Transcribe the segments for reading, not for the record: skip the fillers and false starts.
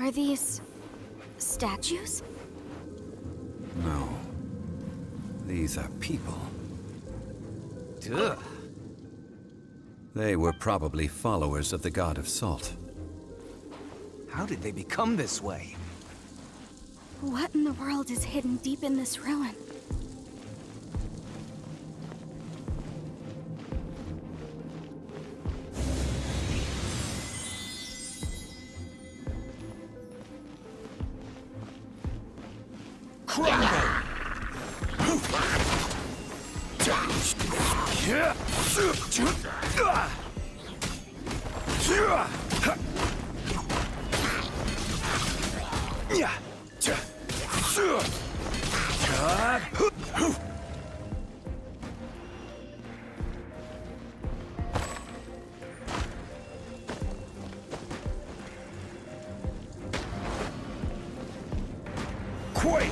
Are these statues? No. These are people. Ugh. They were probably followers of the god of salt. How did they become this way? What in the world is hidden deep in this ruin? Quake!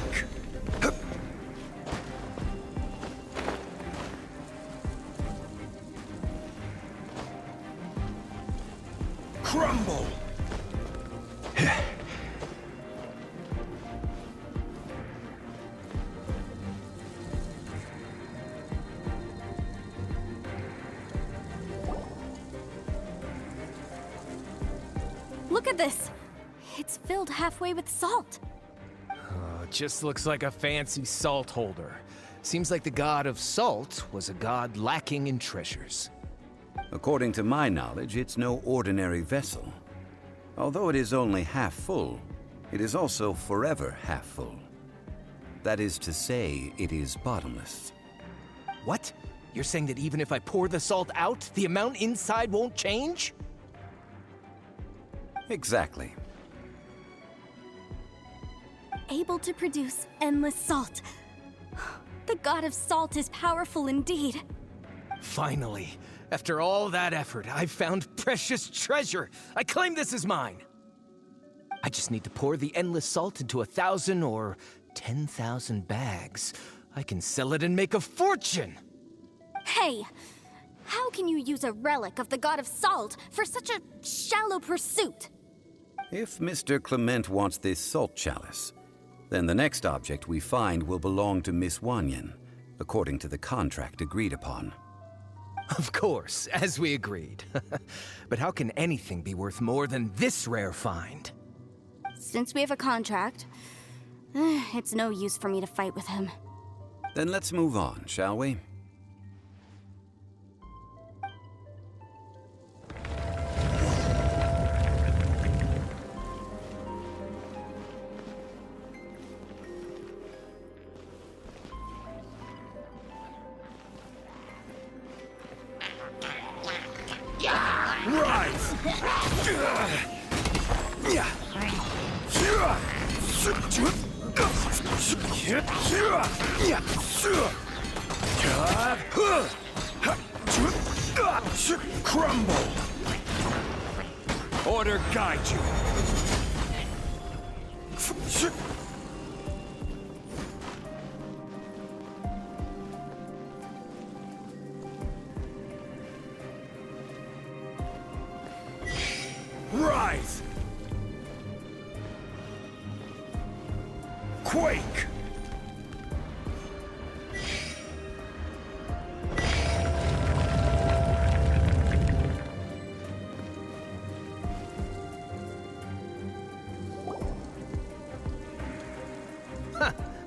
Crumble! Look at this! It's filled halfway with salt. Just looks like a fancy salt holder. Seems like the god of salt was a god lacking in treasures. According to my knowledge, it's no ordinary vessel. Although it is only half full, it is also forever half full. That is to say, it is bottomless. What? You're saying that even if I pour the salt out, the amount inside won't change? Exactly. Able to produce endless salt. The god of salt is powerful indeed. Finally, after all that effort, I've found precious treasure. I claim this as mine. I just need to pour the endless salt into 1,000 or 10,000 bags. I can sell it and make a fortune. Hey, how can you use a relic of the god of salt for such a shallow pursuit? If Mr. Clement wants this salt chalice, then the next object we find will belong to Miss Wanyan, according to the contract agreed upon. Of course, as we agreed. But how can anything be worth more than this rare find? Since we have a contract, it's no use for me to fight with him. Then let's move on, shall we? Rise! Crumble! Order guide you! Rise! Quake!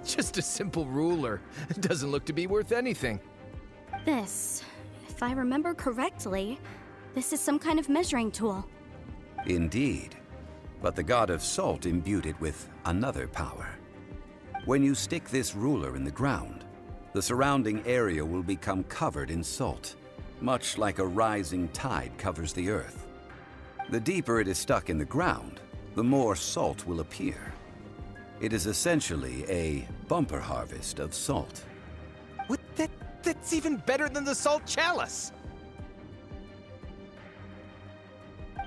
Just a simple ruler. Doesn't look to be worth anything. This, if I remember correctly, this is some kind of measuring tool. Indeed. But the god of salt imbued it with another power. When you stick this ruler in the ground, the surrounding area will become covered in salt, much like a rising tide covers the earth. The deeper it is stuck in the ground, the more salt will appear. It is essentially a bumper harvest of salt. What? That's even better than the salt chalice!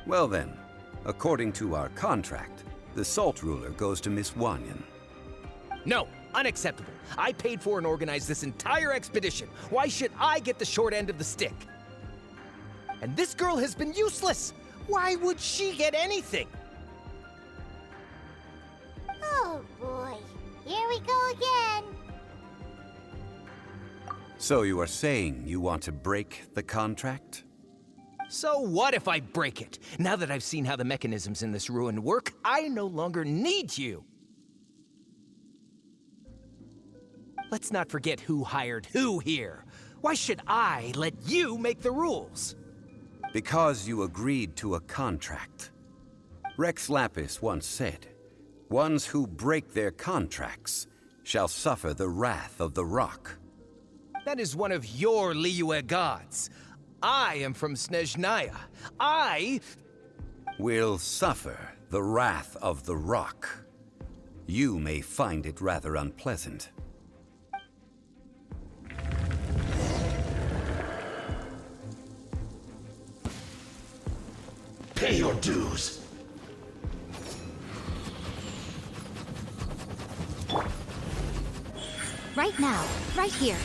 Well then, according to our contract, the salt ruler goes to Miss Wanyan. No, unacceptable. I paid for and organized this entire expedition. Why should I get the short end of the stick? And this girl has been useless. Why would she get anything? So you are saying you want to break the contract? So what if I break it? Now that I've seen how the mechanisms in this ruin work, I no longer need you. Let's not forget who hired who here. Why should I let you make the rules? Because you agreed to a contract. Rex Lapis once said, "Ones who break their contracts shall suffer the wrath of the rock." That is one of your Liyue gods. I am from Snezhnaya. I Will suffer the wrath of the rock. You may find it rather unpleasant. Pay your dues. Right now, right here.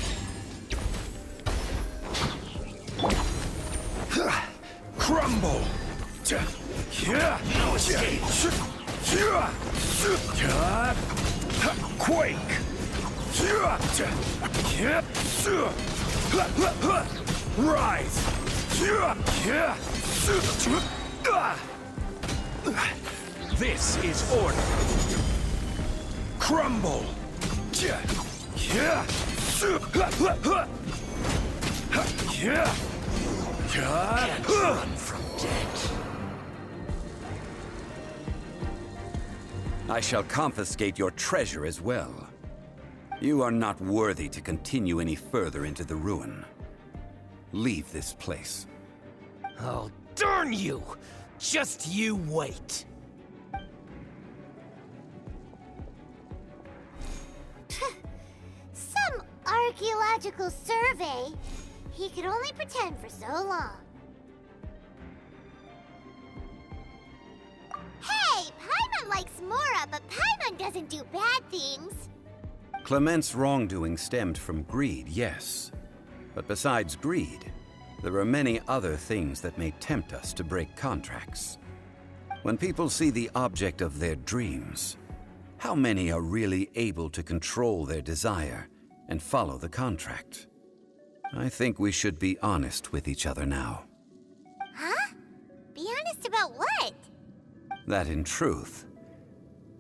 Crumble. No escape. Quake. Rise. This is order. Crumble. Can't run from death. I shall confiscate your treasure as well. You are not worthy to continue any further into the ruin. Leave this place. Oh, darn you! Just you wait. Some archaeological survey. He could only pretend for so long. Hey, Paimon likes Mora, but Paimon doesn't do bad things. Clement's wrongdoing stemmed from greed, yes. But besides greed, there are many other things that may tempt us to break contracts. When people see the object of their dreams, how many are really able to control their desire and follow the contract? I think we should be honest with each other now. Huh? Be honest about what? That in truth,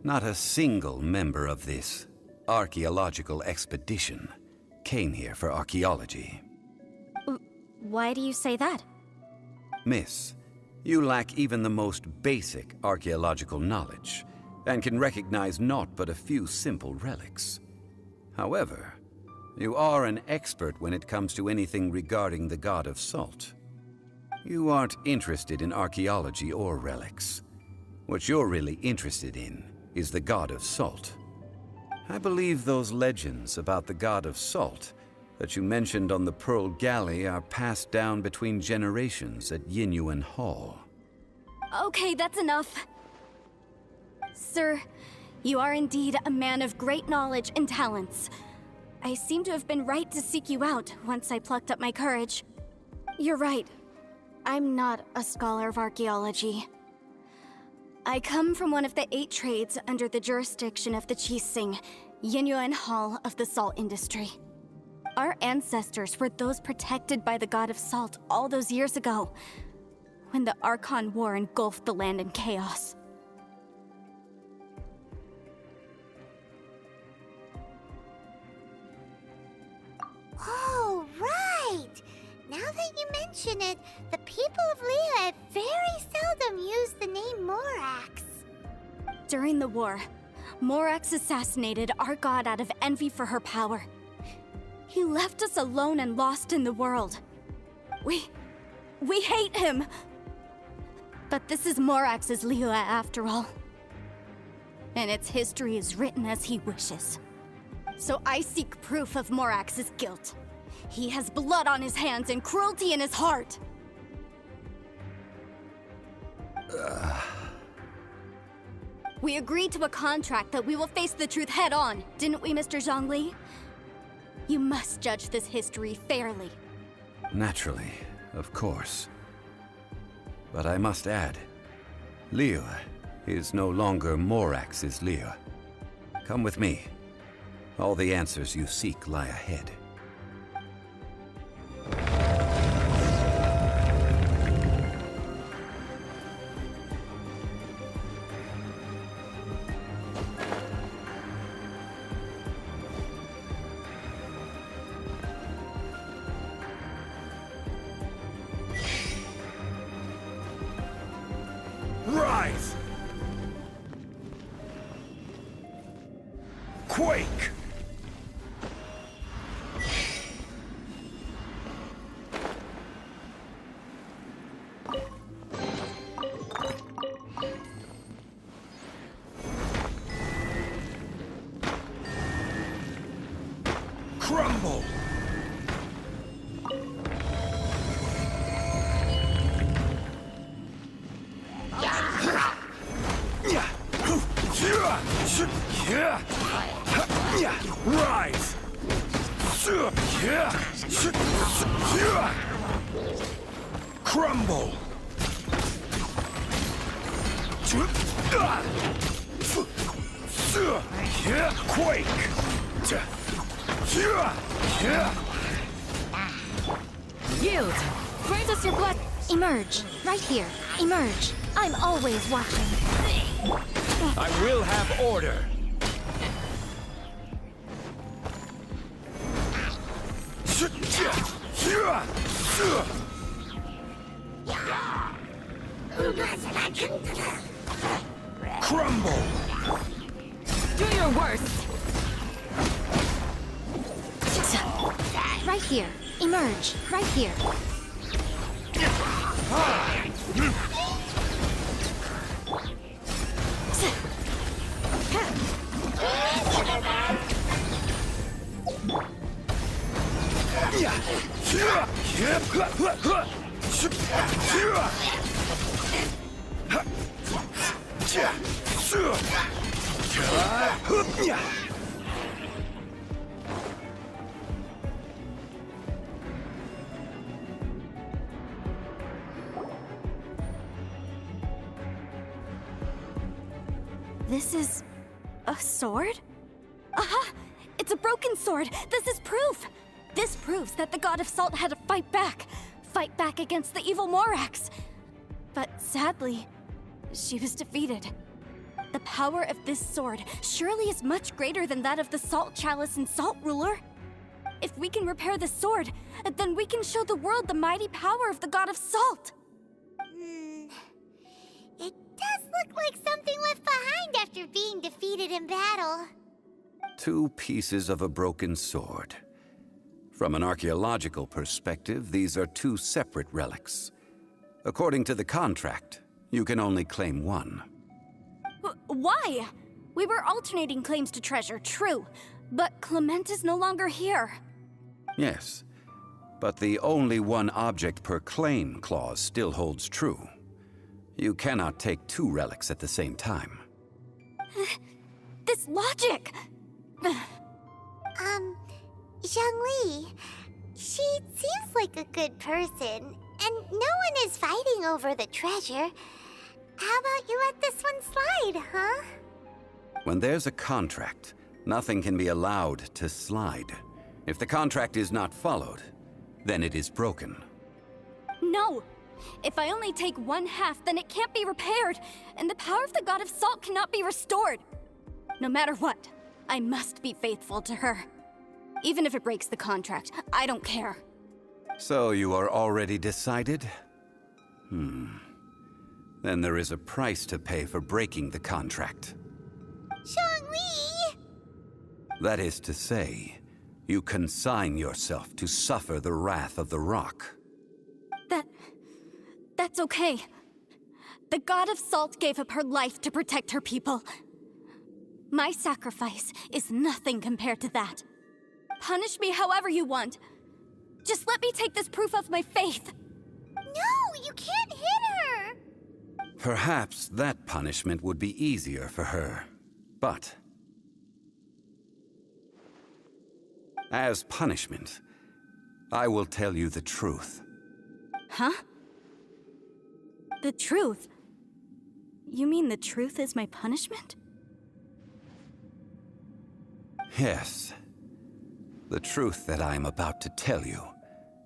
not a single member of this archaeological expedition came here for archaeology. Why do you say that? Miss, you lack even the most basic archaeological knowledge, and can recognize naught but a few simple relics. However, you are an expert when it comes to anything regarding the god of salt. You aren't interested in archaeology or relics. What you're really interested in is the god of salt. I believe those legends about the god of salt that you mentioned on the Pearl Galley are passed down between generations at Yinyuan Hall. Okay, that's enough. Sir, you are indeed a man of great knowledge and talents. I seem to have been right to seek you out once I plucked up my courage. You're right. I'm not a scholar of archaeology. I come from one of the 8 trades under the jurisdiction of the Qixing, Yinyuan Hall of the salt industry. Our ancestors were those protected by the god of salt all those years ago, when the Archon War engulfed the land in chaos. Oh, right! Now that you mention it, the people of Liyue very seldom use the name Morax. During the war, Morax assassinated our god out of envy for her power. He left us alone and lost in the world. We hate him! But this is Morax's Liyue after all. And its history is written as he wishes. So I seek proof of Morax's guilt. He has blood on his hands and cruelty in his heart. We agreed to a contract that we will face the truth head on, didn't we, Mr. Zhongli? You must judge this history fairly. Naturally, of course. But I must add, Liyue is no longer Morax's Liyue. Come with me. All the answers you seek lie ahead. Rise! Quake! Crumble! Rise! Crumble! Quake! Yield! Grant us your blood. Emerge. Right here. Emerge. I'm always watching. I will have order. Crumble! Do your worst. Right here. Emerge. Right here. This is a sword? Aha! It's a broken sword! This is proof! This proves that the God of Salt had to fight back against the evil Morax. But sadly, she was defeated. The power of this sword surely is much greater than that of the Salt Chalice and Salt Ruler. If we can repair the sword, then we can show the world the mighty power of the God of Salt. It does look like something left behind after being defeated in battle. 2 pieces of a broken sword. From an archaeological perspective, these are 2 separate relics. According to the contract, you can only claim one. Why? We were alternating claims to treasure, true. But Clement is no longer here. Yes, but the only one object per claim clause still holds true. You cannot take 2 relics at the same time. This logic! Zhongli, she seems like a good person, and no one is fighting over the treasure. How about you let this one slide, huh? When there's a contract, nothing can be allowed to slide. If the contract is not followed, then it is broken. No! If I only take 1/2, then it can't be repaired, and the power of the God of Salt cannot be restored. No matter what, I must be faithful to her. Even if it breaks the contract, I don't care. So you are already decided? Then there is a price to pay for breaking the contract. Zhongli! That is to say, you consign yourself to suffer the wrath of the rock. That's okay. The God of Salt gave up her life to protect her people. My sacrifice is nothing compared to that. Punish me however you want. Just let me take this proof of my faith. No, you can't hit her! Perhaps that punishment would be easier for her. But as punishment, I will tell you the truth. Huh? The truth? You mean the truth is my punishment? Yes. The truth that I am about to tell you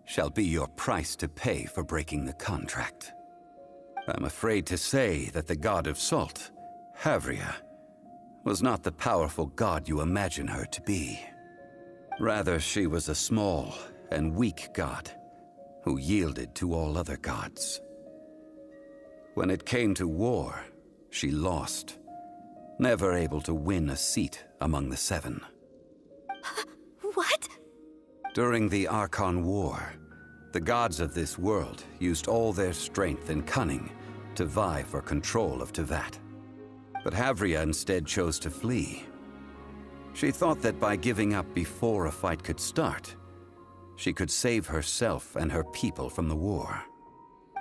shall be your price to pay for breaking the contract. I'm afraid to say that the God of Salt, Havria, was not the powerful god you imagine her to be. Rather, she was a small and weak god who yielded to all other gods. When it came to war, She lost, never able to win a seat among the seven. What? During the Archon War, the gods of this world used all their strength and cunning to vie for control of Teyvat. But Havria instead chose to flee. She thought that by giving up before a fight could start, she could save herself and her people from the war.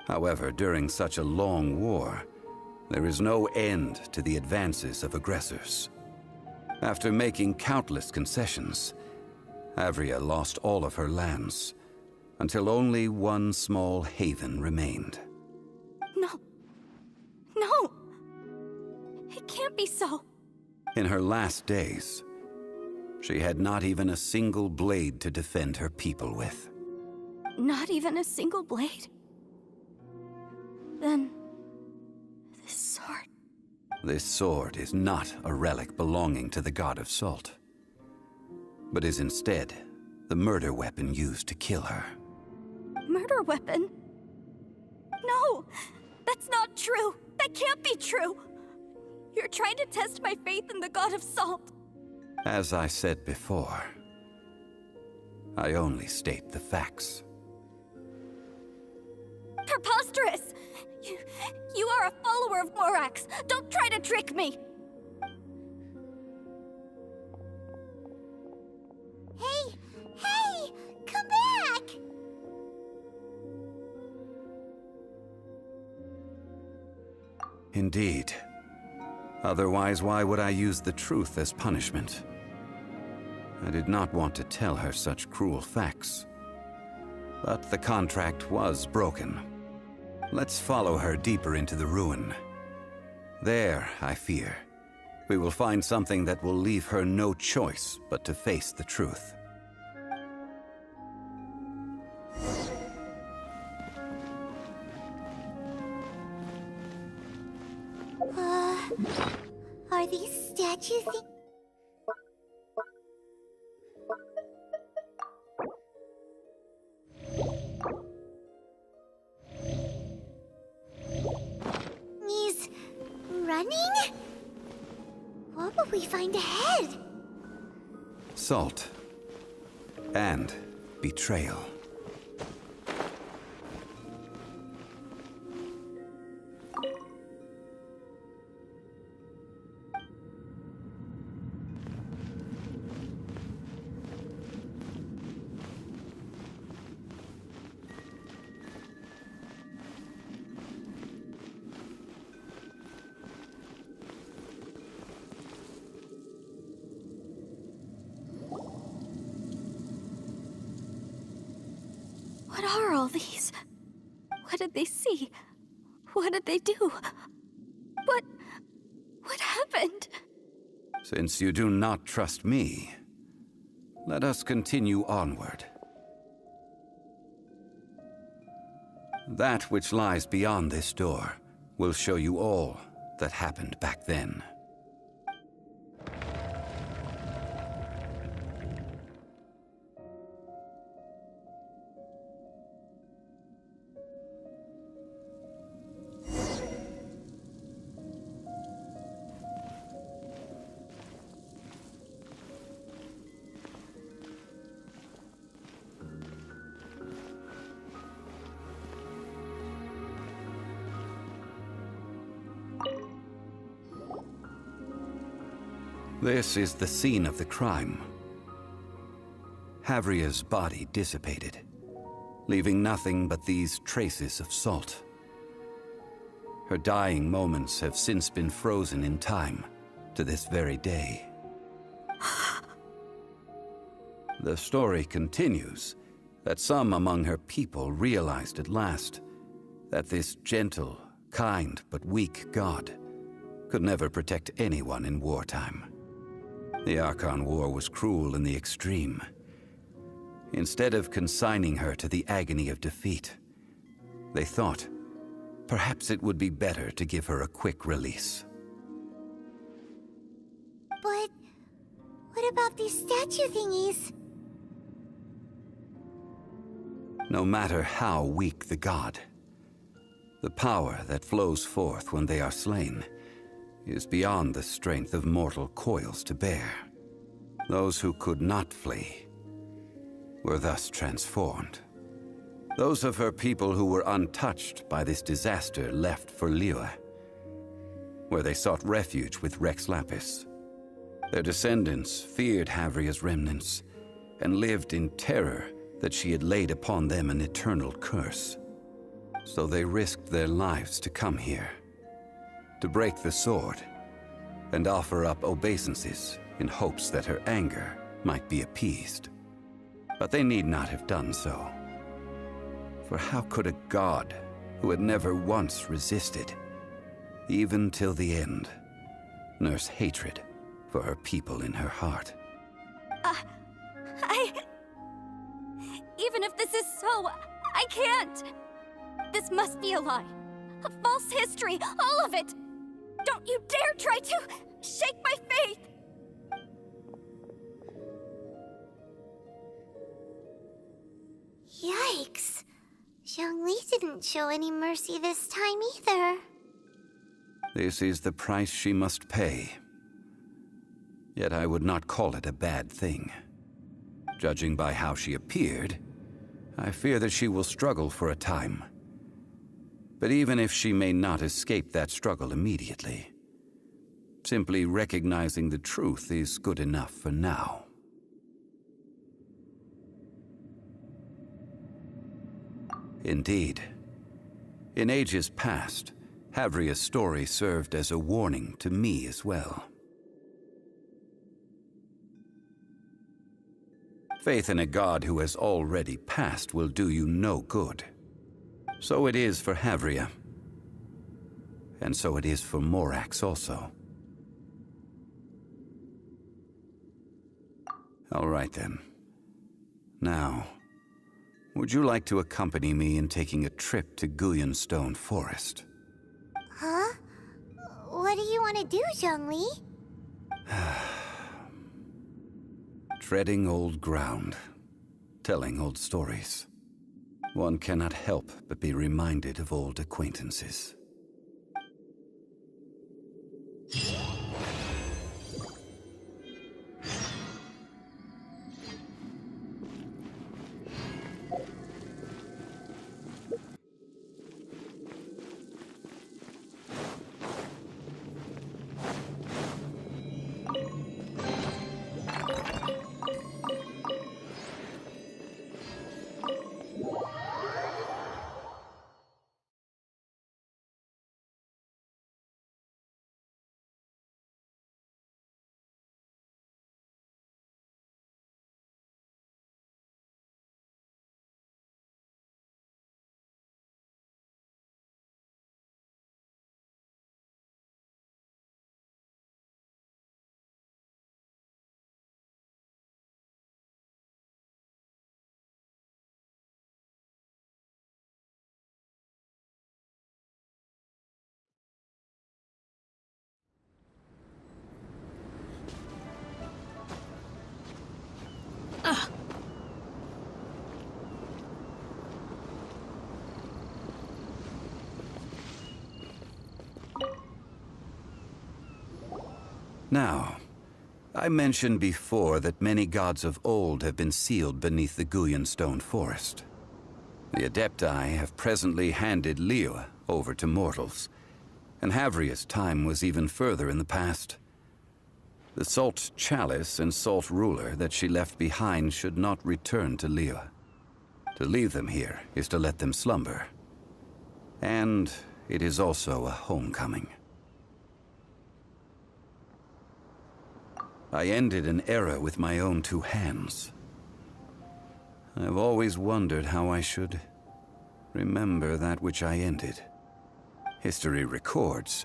However, during such a long war, there is no end to the advances of aggressors. After making countless concessions, Havria lost all of her lands, until only one small haven remained. No. No! It can't be so. In her last days, she had not even a single blade to defend her people with. Not even a single blade? Then... this sword... This sword is not a relic belonging to the god of Salt, but is instead the murder weapon used to kill her. Murder weapon? No! That's not true! That can't be true! You're trying to test my faith in the god of Salt. As I said before, I only state the facts. Preposterous! You are a follower of Morax! Don't try to trick me! Hey! Hey! Come back! Indeed. Otherwise, why would I use the truth as punishment? I did not want to tell her such cruel facts. But the contract was broken. Let's follow her deeper into the ruin. There, I fear, we will find something that will leave her no choice but to face the truth. Are these statues He's running? What will we find ahead? Salt. And betrayal. What are all these? What did they see? What did they do? What happened? Since you do not trust me, let us continue onward. That which lies beyond this door will show you all that happened back then. This is the scene of the crime. Havria's body dissipated, leaving nothing but these traces of salt. Her dying moments have since been frozen in time to this very day. The story continues that some among her people realized at last that this gentle, kind, but weak god could never protect anyone in wartime. The Archon War was cruel in the extreme. Instead of consigning her to the agony of defeat, they thought perhaps it would be better to give her a quick release. But what about these statue thingies? No matter how weak the god, the power that flows forth when they are slain is beyond the strength of mortal coils to bear. Those who could not flee were thus transformed. Those of her people who were untouched by this disaster left for Liyue, where they sought refuge with Rex Lapis. Their descendants feared Havria's remnants and lived in terror that she had laid upon them an eternal curse. So they risked their lives to come here, to break the sword and offer up obeisances in hopes that her anger might be appeased. But they need not have done so. For how could a god who had never once resisted, even till the end, nurse hatred for her people in her heart? Even if this is so, I can't! This must be a lie. A false history, all of it! Don't you dare try to shake my faith! Yikes. Zhongli didn't show any mercy this time either. This is the price she must pay. Yet I would not call it a bad thing. Judging by how she appeared, I fear that she will struggle for a time. But even if she may not escape that struggle immediately, simply recognizing the truth is good enough for now. Indeed. In ages past, Havria's story served as a warning to me as well. Faith in a god who has already passed will do you no good. So it is for Havria. And so it is for Morax also. All right then. Now, would you like to accompany me in taking a trip to Guyonstone Forest? Huh? What do you want to do, Zhongli? Treading old ground, telling old stories. One cannot help but be reminded of old acquaintances. Now, I mentioned before that many gods of old have been sealed beneath the Guyonstone Forest. The Adepti have presently handed Liyue over to mortals, and Havria's time was even further in the past. The Salt Chalice and Salt Ruler that she left behind should not return to Liyue. To leave them here is to let them slumber. And it is also a homecoming. I ended an era with my own two hands. I've always wondered how I should remember that which I ended. History records,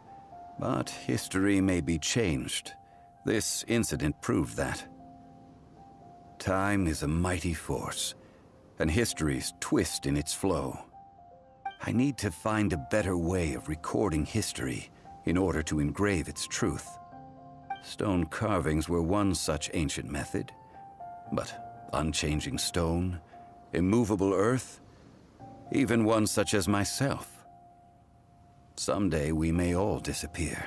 but history may be changed. This incident proved that. Time is a mighty force, and history's twist in its flow. I need to find a better way of recording history in order to engrave its truth. Stone carvings were one such ancient method, but unchanging stone, immovable earth, even one such as myself. Someday we may all disappear.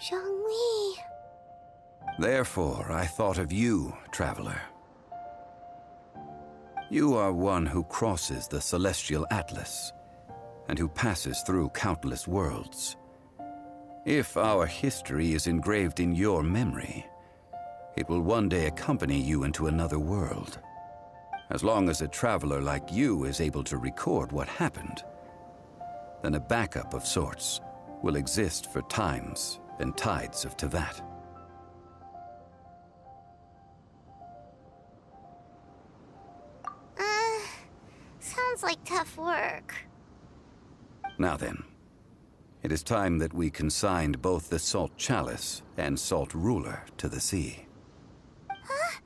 Zhongli. Therefore, I thought of you, traveler. You are one who crosses the celestial atlas, and who passes through countless worlds. If our history is engraved in your memory, it will one day accompany you into another world. As long as a traveler like you is able to record what happened, then a backup of sorts will exist for times and tides of Tevat. Sounds like tough work. Now then, it is time that we consigned both the Salt Chalice and Salt Ruler to the sea. Huh?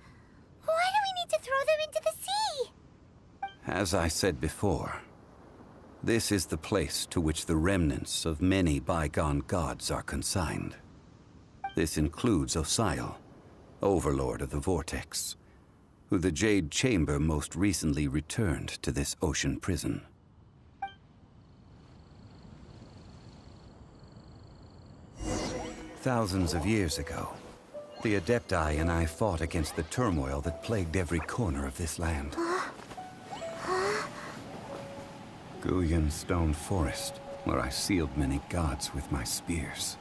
Why do we need to throw them into the sea? As I said before, this is the place to which the remnants of many bygone gods are consigned. This includes Osial, Overlord of the Vortex, who the Jade Chamber most recently returned to this ocean prison. Thousands of years ago, the Adepti and I fought against the turmoil that plagued every corner of this land. Guyan Stone Forest, where I sealed many gods with my spears.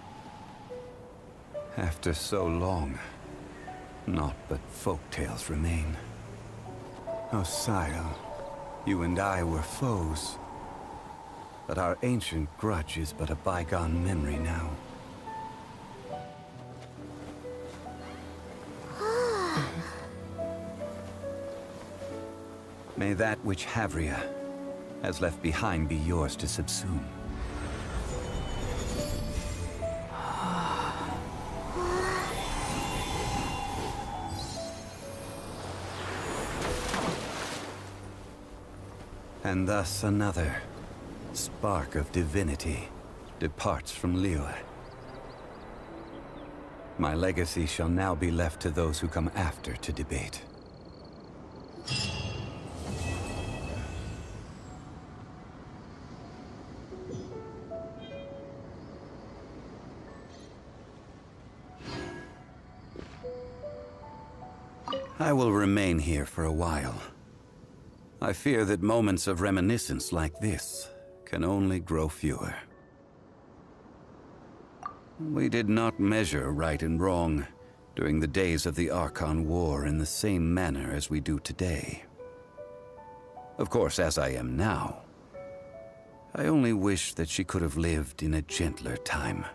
After so long, naught but folk tales remain. Osial, you and I were foes, but our ancient grudge is but a bygone memory now. May that which Havria has left behind be yours to subsume. And thus another spark of divinity departs from Liyue. My legacy shall now be left to those who come after to debate. I will remain here for a while. I fear that moments of reminiscence like this can only grow fewer. We did not measure right and wrong during the days of the Archon War in the same manner as we do today. Of course, as I am now, I only wish that she could have lived in a gentler time.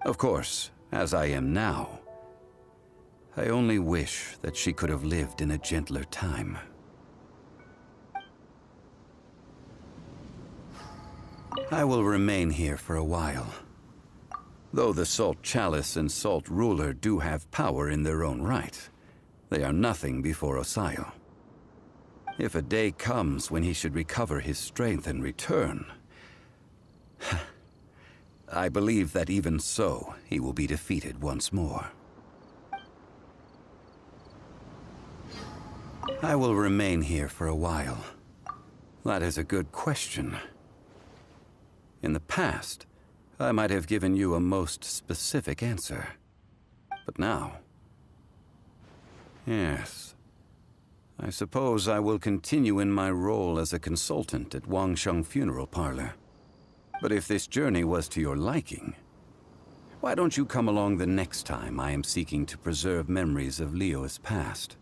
Of course, as I am now, I only wish that she could have lived in a gentler time. I will remain here for a while. Though the Salt Chalice and Salt Ruler do have power in their own right, they are nothing before Osial. If a day comes when he should recover his strength and return, I believe that even so, he will be defeated once more. I will remain here for a while. That is a good question. In the past, I might have given you a most specific answer. But now... yes. I suppose I will continue in my role as a consultant at Wangsheng Funeral Parlor. But if this journey was to your liking, why don't you come along the next time I am seeking to preserve memories of Liyue's past?